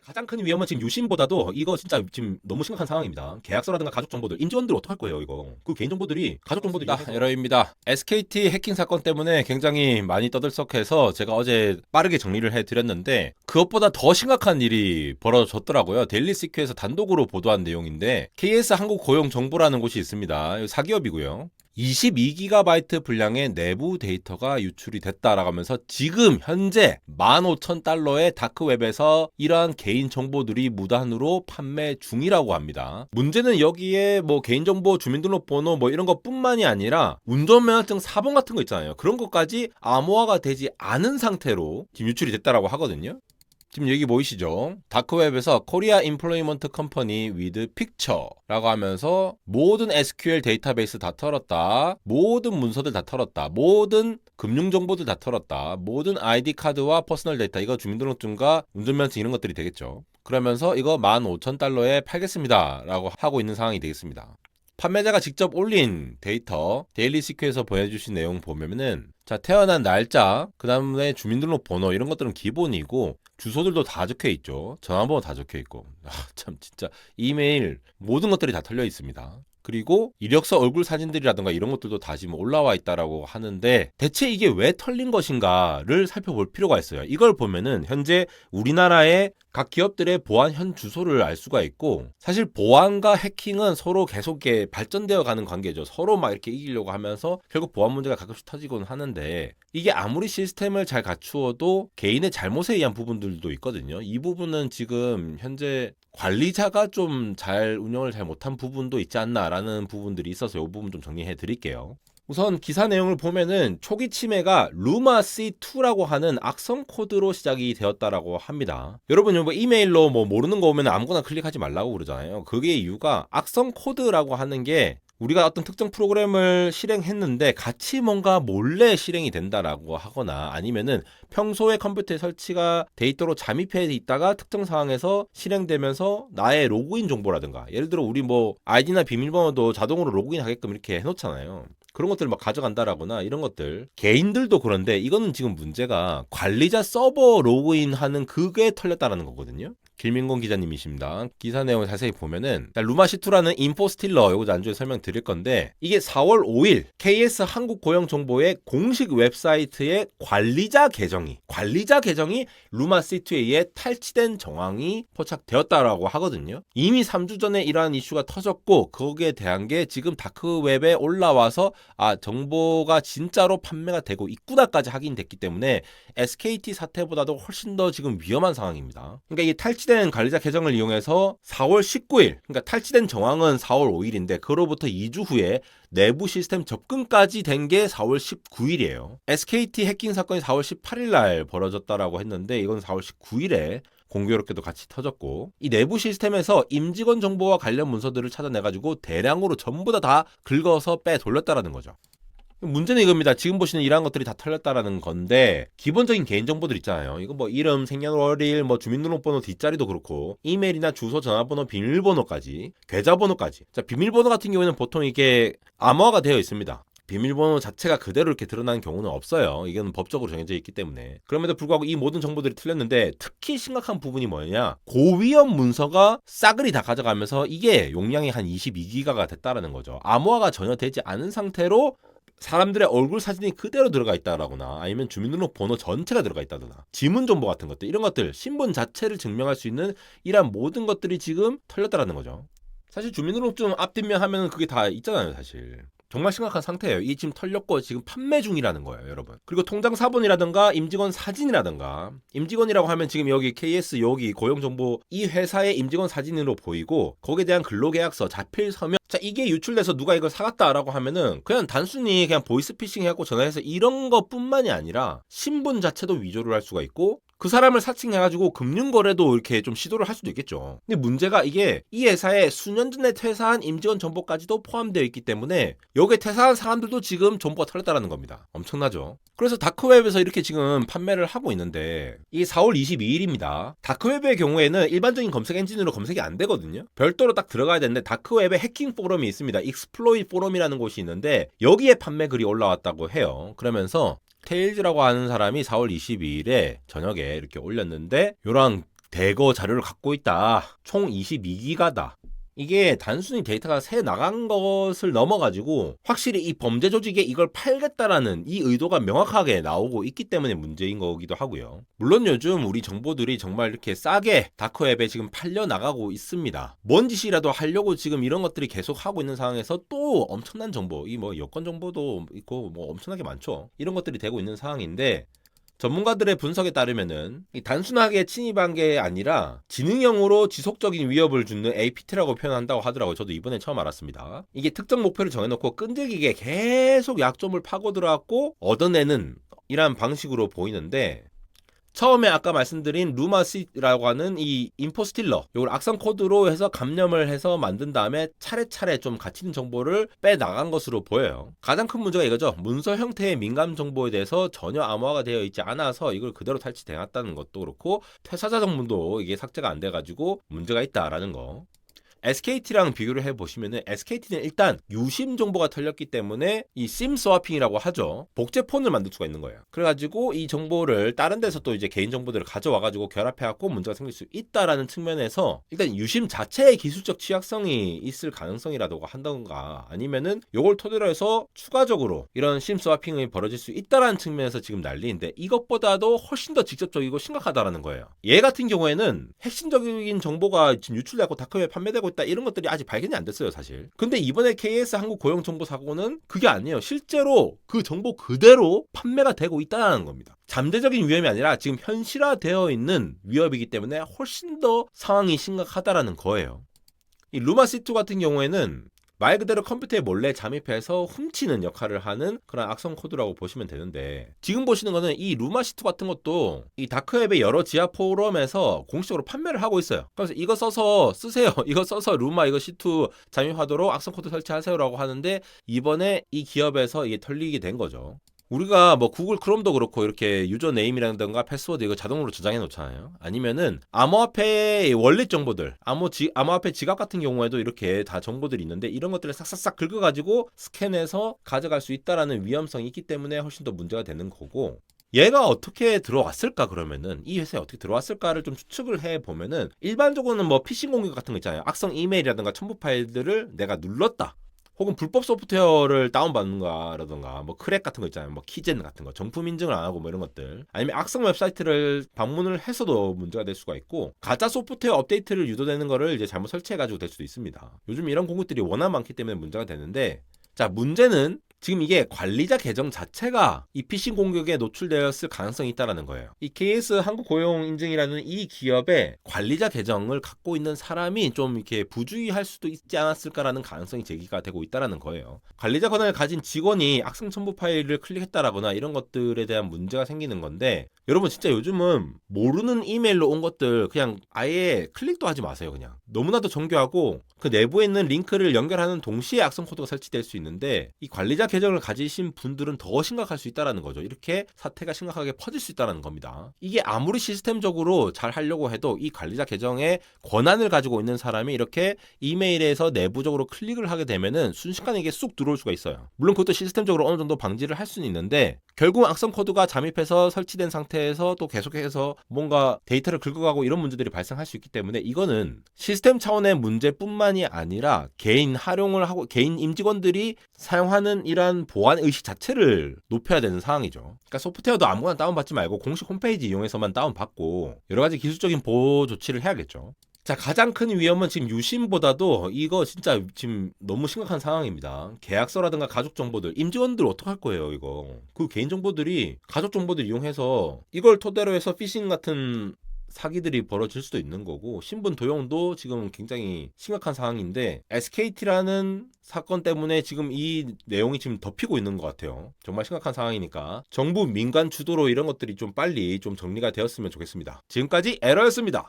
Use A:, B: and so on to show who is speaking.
A: 가장 큰 위험은 지금 유심보다도 이거 진짜 지금 너무 심각한 상황입니다. 계약서라든가 가족 정보들, 임직원들 어떡할 거예요, 이거. 그 개인 정보들이 가족 정보들이
B: 에러입니다. SKT 해킹 사건 때문에 굉장히 많이 떠들썩해서 제가 어제 빠르게 정리를 해드렸는데 그것보다 더 심각한 일이 벌어졌더라고요. 데일리 시큐에서 단독으로 보도한 내용인데 KS 한국 고용 정보라는 곳이 있습니다. 사기업이고요. 22GB 분량의 내부 데이터가 유출이 됐다라고 하면서 지금 현재 15,000달러의 다크웹에서 이러한 개인 정보들이 무단으로 판매 중이라고 합니다. 문제는 여기에 뭐 개인정보, 주민등록번호 뭐 이런 것뿐만이 아니라 운전면허증 사본 같은 거 있잖아요. 그런 것까지 암호화가 되지 않은 상태로 지금 유출이 됐다라고 하거든요. 지금 여기 보이시죠? 다크웹에서 코리아 임플로이먼트 컴퍼니 위드 픽처라고 하면서 모든 SQL 데이터베이스 다 털었다. 모든 문서들 다 털었다. 모든 금융 정보들 다 털었다. 모든 ID 카드와 퍼스널 데이터, 이거 주민등록증과 운전면허증 이런 것들이 되겠죠. 그러면서 이거 15,000달러에 팔겠습니다 라고 하고 있는 상황이 되겠습니다. 판매자가 직접 올린 데이터 데일리 시큐에서 보내주신 내용 보면은 자, 태어난 날짜, 그 다음에 주민등록번호 이런 것들은 기본이고 주소들도 다 적혀 있죠. 전화번호 다 적혀 있고. 참 진짜 이메일 모든 것들이 다 털려 있습니다. 그리고 이력서 얼굴 사진들이라든가 이런 것들도 다 지금 올라와 있다라고 하는데 대체 이게 왜 털린 것인가를 살펴볼 필요가 있어요. 이걸 보면은 현재 우리나라의 각 기업들의 보안 현 주소를 알 수가 있고 사실 보안과 해킹은 서로 계속 발전되어 가는 관계죠. 서로 막 이렇게 이기려고 하면서 결국 보안 문제가 가끔씩 터지곤 하는데 이게 아무리 시스템을 잘 갖추어도 개인의 잘못에 의한 부분들도 있거든요. 이 부분은 지금 현재 관리자가 좀 잘 운영을 잘 못한 부분도 있지 않나라는 부분들이 있어서 이 부분 좀 정리해 드릴게요. 우선 기사 내용을 보면은 초기 침해가 루마 C2라고 하는 악성 코드로 시작이 되었다라고 합니다. 여러분 뭐 이메일로 뭐 모르는 거 오면 아무거나 클릭하지 말라고 그러잖아요. 그게 이유가 악성 코드라고 하는 게 우리가 어떤 특정 프로그램을 실행했는데 같이 뭔가 몰래 실행이 된다라고 하거나 아니면은 평소에 컴퓨터에 설치가 데이터로 잠입해 있다가 특정 상황에서 실행되면서 나의 로그인 정보라든가 예를 들어 우리 뭐 아이디나 비밀번호도 자동으로 로그인 하게끔 이렇게 해놓잖아요. 그런 것들을 막 가져간다라거나 이런 것들 개인들도 그런데 이거는 지금 문제가 관리자 서버 로그인하는 그게 털렸다라는 거거든요. 길민곤 기자님이십니다. 기사 내용을 자세히 보면은 루마시2라는 인포스틸러 요거 나중에 설명드릴 건데 이게 4월 5일 KS 한국 고용정보의 공식 웹사이트의 관리자 계정이 루마시2에 의해 탈취된 정황이 포착되었다라고 하거든요. 이미 3주 전에 이러한 이슈가 터졌고 거기에 대한 게 지금 다크웹에 올라와서 정보가 진짜로 판매가 되고 있구나까지 확인됐기 때문에 SKT 사태보다도 훨씬 더 지금 위험한 상황입니다. 그러니까 이게 탈취된 관리자 계정을 이용해서 4월 19일, 그러니까 탈취된 정황은 4월 5일인데 그로부터 2주 후에 내부 시스템 접근까지 된 게 4월 19일이에요. SKT 해킹 사건이 4월 18일 날 벌어졌다라고 했는데 이건 4월 19일에 공교롭게도 같이 터졌고 이 내부 시스템에서 임직원 정보와 관련 문서들을 찾아내가지고 대량으로 전부 다 긁어서 빼돌렸다라는 거죠. 문제는 이겁니다. 지금 보시는 이러한 것들이 다 털렸다라는 건데 기본적인 개인정보들 있잖아요. 이거 뭐 이름, 생년월일, 뭐 주민등록번호 뒷자리도 그렇고 이메일이나 주소, 전화번호, 비밀번호까지 계좌번호까지. 자, 비밀번호 같은 경우에는 보통 이게 암호화가 되어 있습니다. 비밀번호 자체가 그대로 이렇게 드러나는 경우는 없어요. 이건 법적으로 정해져 있기 때문에. 그럼에도 불구하고 이 모든 정보들이 틀렸는데 특히 심각한 부분이 뭐냐? 고위험 문서가 싸그리 다 가져가면서 이게 용량이 한 22기가가 됐다라는 거죠. 암호화가 전혀 되지 않은 상태로 사람들의 얼굴 사진이 그대로 들어가 있다라거나 아니면 주민등록번호 전체가 들어가 있다거나 지문 정보 같은 것들 이런 것들 신분 자체를 증명할 수 있는 이러한 모든 것들이 지금 털렸다라는 거죠. 사실 주민등록증 앞뒷면 하면 그게 다 있잖아요 사실. 정말 심각한 상태예요. 이 지금 털렸고 지금 판매 중이라는 거예요, 여러분. 그리고 통장 사본이라든가 임직원 사진이라든가 임직원이라고 하면 지금 여기 KS 여기 고용정보 이 회사의 임직원 사진으로 보이고 거기에 대한 근로계약서, 자필 서명 자 이게 유출돼서 누가 이걸 사갔다라고 하면은 그냥 단순히 그냥 보이스피싱 해갖고 전화해서 이런 것뿐만이 아니라 신분 자체도 위조를 할 수가 있고 그 사람을 사칭해가지고 금융거래도 이렇게 좀 시도를 할 수도 있겠죠. 근데 문제가 이게 이 회사에 수년 전에 퇴사한 임직원 정보까지도 포함되어 있기 때문에 여기에 퇴사한 사람들도 지금 정보가 털렸다는 겁니다. 엄청나죠. 그래서 다크웹에서 이렇게 지금 판매를 하고 있는데 이게 4월 22일입니다. 다크웹의 경우에는 일반적인 검색 엔진으로 검색이 안 되거든요. 별도로 딱 들어가야 되는데 다크웹에 해킹 포럼이 있습니다. 익스플로잇 포럼이라는 곳이 있는데 여기에 판매 글이 올라왔다고 해요. 그러면서 테일즈라고 하는 사람이 4월 22일에 저녁에 이렇게 올렸는데 요런 대거 자료를 갖고 있다. 총 22기가다. 이게 단순히 데이터가 새 나간 것을 넘어가지고 확실히 이 범죄 조직에 이걸 팔겠다라는 이 의도가 명확하게 나오고 있기 때문에 문제인 거기도 하고요. 물론 요즘 우리 정보들이 정말 이렇게 싸게 다크웹에 지금 팔려 나가고 있습니다. 뭔 짓이라도 하려고 지금 이런 것들이 계속 하고 있는 상황에서 또 엄청난 정보, 이 뭐 여권 정보도 있고 뭐 엄청나게 많죠. 이런 것들이 되고 있는 상황인데 전문가들의 분석에 따르면은 이 단순하게 침입한 게 아니라 지능형으로 지속적인 위협을 주는 APT라고 표현한다고 하더라고요. 저도 이번에 처음 알았습니다. 이게 특정 목표를 정해놓고 끈질기게 계속 약점을 파고 들어왔고 얻어내는 이란 방식으로 보이는데 처음에 아까 말씀드린 루마시라고 하는 이 인포스틸러 이걸 악성 코드로 해서 감염을 해서 만든 다음에 차례차례 좀 가치 있는 정보를 빼나간 것으로 보여요. 가장 큰 문제가 이거죠. 문서 형태의 민감 정보에 대해서 전혀 암호화가 되어 있지 않아서 이걸 그대로 탈취되었다는 것도 그렇고 퇴사자 정보도 이게 삭제가 안 돼가지고 문제가 있다라는 거. SKT랑 비교를 해보시면은 SKT는 일단 유심 정보가 털렸기 때문에 이 심 스와핑이라고 하죠. 복제 폰을 만들 수가 있는 거예요. 그래가지고 이 정보를 다른 데서 또 이제 개인 정보들을 가져와가지고 결합해갖고 문제가 생길 수 있다라는 측면에서 일단 유심 자체의 기술적 취약성이 있을 가능성이라든가 한다던가 아니면은 요걸 토대로 해서 추가적으로 이런 심 스와핑이 벌어질 수 있다라는 측면에서 지금 난리인데 이것보다도 훨씬 더 직접적이고 심각하다라는 거예요. 얘 같은 경우에는 핵심적인 정보가 지금 유출되고 다크웹에 판매되고 있다 이런 것들이 아직 발견이 안 됐어요 사실. 근데 이번에 KS 한국 고용 정보 사고는 그게 아니에요. 실제로 그 정보 그대로 판매가 되고 있다는 겁니다. 잠재적인 위험이 아니라 지금 현실화되어 있는 위협이기 때문에 훨씬 더 상황이 심각하다라는 거예요. 이 루마시2 같은 경우에는 말 그대로 컴퓨터에 몰래 잠입해서 훔치는 역할을 하는 그런 악성 코드라고 보시면 되는데 지금 보시는 거는 이 루마시2 같은 것도 이 다크웹의 여러 지하 포럼에서 공식적으로 판매를 하고 있어요. 그래서 이거 써서 쓰세요. 이거 써서 루마 이거 C2 잠입하도록 악성 코드 설치하세요라고 하는데 이번에 이 기업에서 이게 털리게 된 거죠. 우리가 뭐 구글 크롬도 그렇고 이렇게 유저 네임이라든가 패스워드 이거 자동으로 저장해 놓잖아요. 아니면은 암호화폐의 원래 정보들, 암호화폐 지갑 같은 경우에도 이렇게 다 정보들이 있는데 이런 것들을 싹싹싹 긁어가지고 스캔해서 가져갈 수 있다라는 위험성이 있기 때문에 훨씬 더 문제가 되는 거고. 얘가 어떻게 들어왔을까 그러면은 이 회사에 어떻게 들어왔을까를 좀 추측을 해보면은 일반적으로는 뭐 피싱 공격 같은 거 있잖아요. 악성 이메일이라든가 첨부 파일들을 내가 눌렀다. 혹은 불법 소프트웨어를 다운받는가라던가 뭐 크랙 같은 거 있잖아요. 뭐 키젠 같은 거 정품 인증을 안 하고 뭐 이런 것들 아니면 악성 웹사이트를 방문을 해서도 문제가 될 수가 있고 가짜 소프트웨어 업데이트를 유도되는 거를 이제 잘못 설치해가지고 될 수도 있습니다. 요즘 이런 공격들이 워낙 많기 때문에 문제가 되는데 자 문제는 지금 이게 관리자 계정 자체가 이 피싱 공격에 노출되었을 가능성이 있다는 거예요. 이 KS 한국고용인증이라는 이 기업의 관리자 계정을 갖고 있는 사람이 좀 이렇게 부주의할 수도 있지 않았을까라는 가능성이 제기가 되고 있다는 거예요. 관리자 권한을 가진 직원이 악성 첨부 파일을 클릭했다라거나 이런 것들에 대한 문제가 생기는 건데 여러분 진짜 요즘은 모르는 이메일로 온 것들 그냥 아예 클릭도 하지 마세요. 그냥 너무나도 정교하고 그 내부에 있는 링크를 연결하는 동시에 악성 코드가 설치될 수 있는데 이 관리자 계정을 가지신 분들은 더 심각할 수 있다는 거죠. 이렇게 사태가 심각하게 퍼질 수 있다는 겁니다. 이게 아무리 시스템적으로 잘 하려고 해도 이 관리자 계정의 권한을 가지고 있는 사람이 이렇게 이메일에서 내부적으로 클릭을 하게 되면은 순식간에 이게 쑥 들어올 수가 있어요. 물론 그것도 시스템적으로 어느 정도 방지를 할 수는 있는데 결국 악성 코드가 잠입해서 설치된 상태에서 또 계속해서 뭔가 데이터를 긁어가고 이런 문제들이 발생할 수 있기 때문에 이거는 시스템 차원의 문제뿐만이 아니라 개인 활용을 하고 개인 임직원들이 사용하는 이러한 보안 의식 자체를 높여야 되는 상황이죠. 그러니까 소프트웨어도 아무거나 다운받지 말고 공식 홈페이지 이용해서만 다운받고 여러 가지 기술적인 보호 조치를 해야겠죠. 자, 가장 큰 위험은 지금 유심보다도 이거 진짜 지금 너무 심각한 상황입니다. 계약서라든가 가족 정보들, 임직원들 어떡할 거예요, 이거. 그 개인 정보들이 가족 정보들 이용해서 이걸 토대로 해서 피싱 같은 사기들이 벌어질 수도 있는 거고 신분 도용도 지금 굉장히 심각한 상황인데 SKT라는 사건 때문에 지금 이 내용이 지금 덮이고 있는 것 같아요. 정말 심각한 상황이니까 정부 민간 주도로 이런 것들이 좀 빨리 좀 정리가 되었으면 좋겠습니다. 지금까지 에러였습니다.